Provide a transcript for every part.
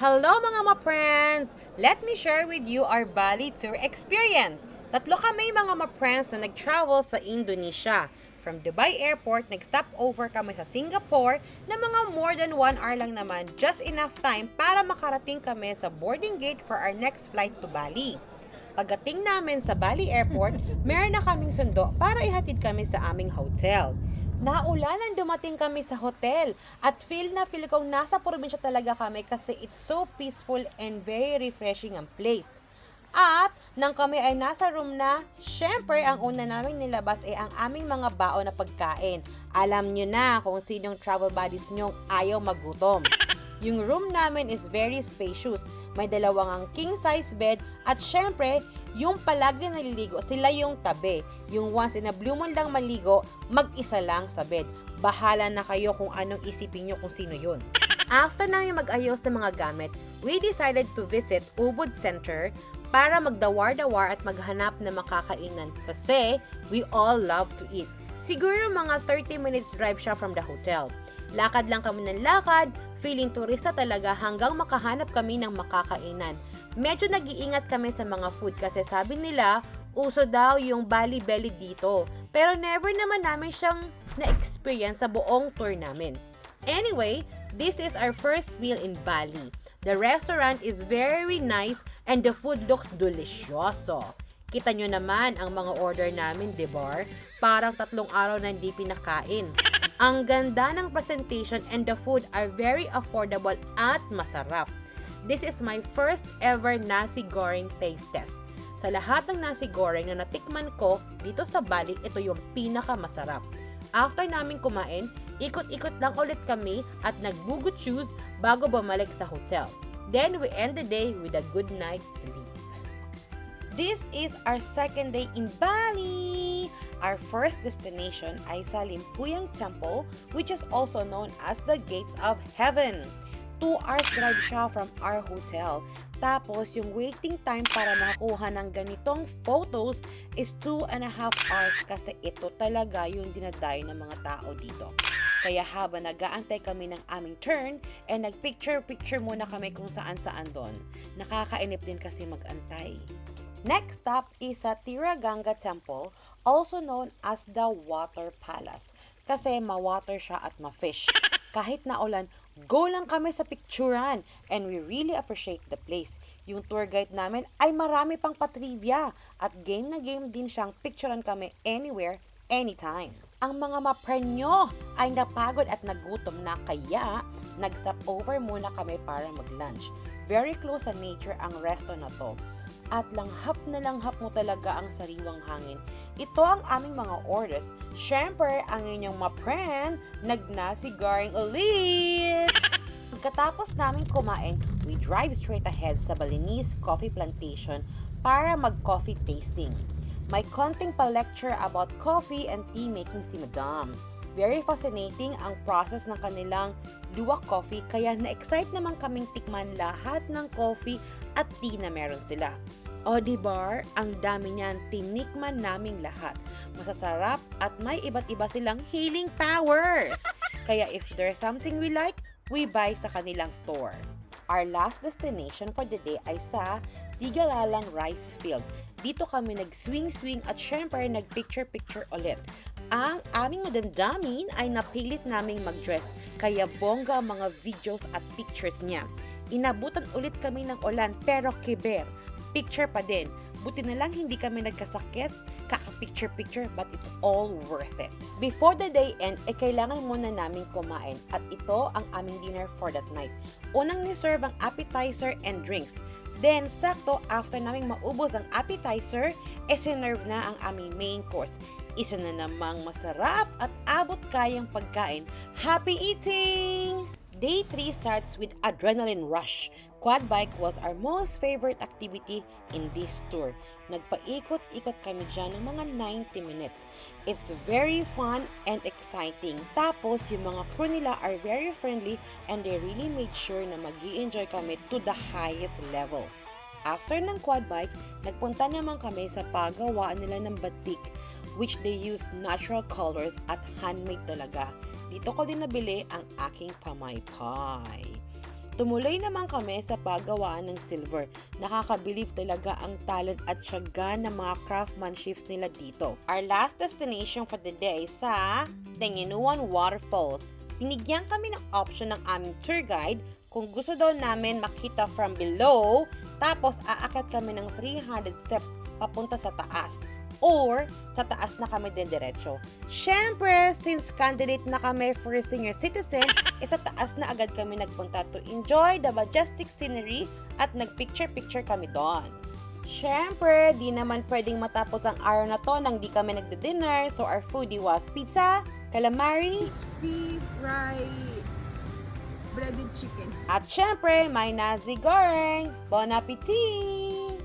Hello mga ma-friends! Let me share with you our Bali tour experience. Tatlo kami mga ma-friends na nag-travel sa Indonesia. From Dubai Airport, nag-stop over kami sa Singapore na mga more than 1 hour lang naman, just enough time para makarating kami sa boarding gate for our next flight to Bali. Pagdating namin sa Bali Airport, meron na kaming sundo para ihatid kami sa aming hotel. Naulanan dumating kami sa hotel at feel kong nasa probinsya talaga kami kasi it's so peaceful and very refreshing ang place. At nang kami ay nasa room na, syempre ang una naming nilabas ay ang aming mga baon na pagkain. Alam nyo na kung sinong travel buddies nyong ayaw magutom. Yung room namin is very spacious. May dalawang king size bed at syempre, yung palagi naliligo, sila yung tabi. Yung once in a blue moon lang maligo, mag-isa lang sa bed. Bahala na kayo kung anong isipin nyo kung sino yun. After namin mag-ayos ng mga gamit, we decided to visit Ubud Center para magdawar-dawar at maghanap ng makakainan kasi we all love to eat. Siguro mga 30 minutes drive siya from the hotel. Lakad lang kami ng lakad, feeling turista talaga hanggang makahanap kami ng makakainan. Medyo nag-iingat kami sa mga food kasi sabi nila, uso daw yung Bali Belly dito. Pero never naman namin siyang na-experience sa buong tour namin. Anyway, this is our first meal in Bali. The restaurant is very nice and the food looks delicioso. Kita nyo naman ang mga order namin, diba? Parang 3 araw na hindi pinakain. Ang ganda ng presentation and the food are very affordable at masarap. This is my first ever nasi goreng taste test. Sa lahat ng nasi goreng na natikman ko dito sa Bali, ito yung pinakamasarap. After namin kumain, ikot-ikot lang ulit kami at nagbugot shoes bago bumalik sa hotel. Then we end the day with a good night's sleep. This is our second day in Bali. Our first destination ay sa Limpuyang Temple, which is also known as the Gates of Heaven. 2 hours drive siya from our hotel. Tapos, yung waiting time para makakuha ng ganitong photos is 2.5 hours kasi ito talaga yung dinadayo ng mga tao dito. Kaya habang nag-aantay kami ng aming turn, nagpicture-picture muna kami kung saan-saan doon. Nakakainip din kasi mag-antay. Next stop is sa Tiraganga Temple, also known as the Water Palace. Kasi ma-water siya at ma-fish. Kahit na ulan, go lang kami sa picturean and we really appreciate the place. Yung tour guide namin ay marami pang patrivia at game na game din siyang picturean kami anywhere, anytime. Ang mga maprenyo ay napagod at nagutom na kaya nag-stop over muna kami para mag-lunch. Very close sa nature ang resto na to. At langhap na langhap mo talaga ang sariwang hangin. Ito ang aming mga orders. Syempre, ang inyong ma-friend, nag-nasi goreng ulit! Pagkatapos namin kumain, we drive straight ahead sa Balinese Coffee Plantation para mag-coffee tasting. May konting pa-lecture about coffee and tea making si Madam. Very fascinating ang process ng kanilang luwak coffee kaya na-excite naman kaming tikman lahat ng coffee at tea na meron sila. O diba, ang dami niyan, tinikman naming lahat. Masasarap at may iba't iba silang healing powers. Kaya if there's something we like, we buy sa kanilang store. Our last destination for the day ay sa Tigalalang Rice Field. Dito kami nag-swing-swing at syempre nag-picture-picture ulit. Ang aming madamdamin ay napilit naming mag-dress, kaya bongga ang mga videos at pictures niya. Inabutan ulit kami ng ulan pero kiber, picture pa din. Buti na lang hindi kami nagkasakit, kaka-picture-picture but it's all worth it. Before the day end, kailangan muna namin kumain at ito ang aming dinner for that night. Unang niserve ang appetizer and drinks. Then, sakto, after naming maubos ang appetizer, sinerve na ang aming main course. Isa na namang masarap at abot kayang pagkain. Happy eating! Day 3 starts with adrenaline rush. Quad bike was our most favorite activity in this tour. Nagpaikot-ikot kami dyan ng mga 90 minutes. It's very fun and exciting. Tapos, yung mga crew nila are very friendly and they really made sure na mag-i-enjoy kami to the highest level. After ng quad bike, nagpunta naman kami sa paggawaan nila ng batik, which they use natural colors at handmade talaga. Dito ko din nabili ang aking pamaypay. Tumuloy naman kami sa paggawaan ng silver. Nakakabilib talaga ang talent at tiyaga ng mga craftsmanships nila dito. Our last destination for the day sa Tenginuan Waterfalls. Binigyan kami ng option ng aming tour guide kung gusto daw namin makita from below, tapos aakyat kami ng 300 steps papunta sa taas. Or, sa taas na kami din diretso. Syempre, since candidate na kami for senior citizen, sa taas na agad kami nagpunta to enjoy the majestic scenery at nagpicture-picture kami doon. Syempre, di naman pwedeng matapos ang araw na to nang di kami nagdi-dinner, so our foodie was pizza, calamari, Crispy fried breaded chicken. at syempre, may nasi goreng. Bon appetit!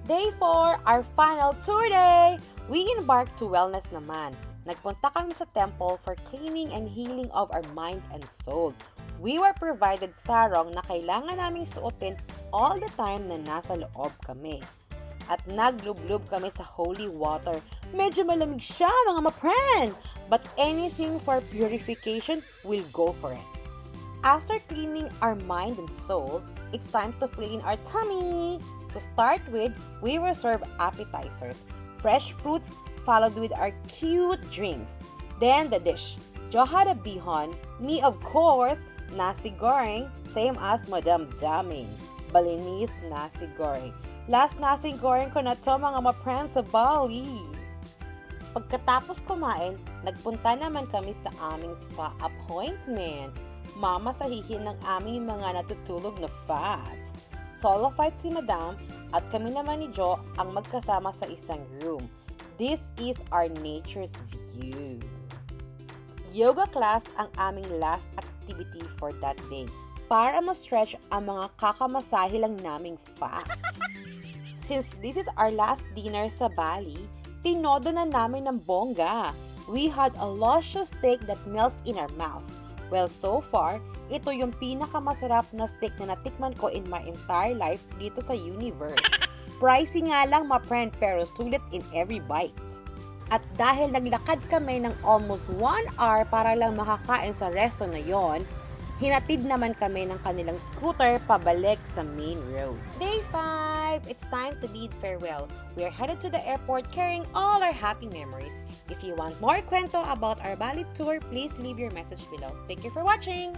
Day 4, our final tour day! We embarked to wellness naman. Nagpunta kami sa temple for cleaning and healing of our mind and soul. We were provided sarong na kailangan naming suotin all the time na nasa loob kami. At naglublub kami sa holy water. Medyo malamig siya mga ma-friend! But anything for purification, we'll go for it. After cleaning our mind and soul, it's time to fill in our tummy. To start with, we were served appetizers, fresh fruits followed with our cute drinks. Then the dish. Jo had a bihon, me of course, nasi goreng, same as Madam Daming, Balinese nasi goreng. Last nasi goreng ko na to mga ma-friends sa Bali. Pagkatapos kumain, nagpunta naman kami sa aming spa appointment. Mamasahihin ng aming mga natutulog na fats. Solo flight si Madam at kami naman ni Jo ang magkasama sa isang room. This is our nature's view. Yoga class ang aming last activity for that day para ma-stretch ang mga kakamasahe lang naming fats. Since this is our last dinner sa Bali, tinodo na namin ng bongga. We had a luscious steak that melts in our mouth. Well, so far, ito yung pinakamasarap na steak na natikman ko in my entire life dito sa universe. Pricey nga lang ma-friend pero sulit in every bite. At dahil naglakad kami ng almost 1 hour para lang makakain sa resto na yon, hinatid naman kami ng kanilang scooter pabalik sa main road. Day 5! It's time to bid farewell. We are headed to the airport carrying all our happy memories. If you want more kwento about our Bali tour, please leave your message below. Thank you for watching!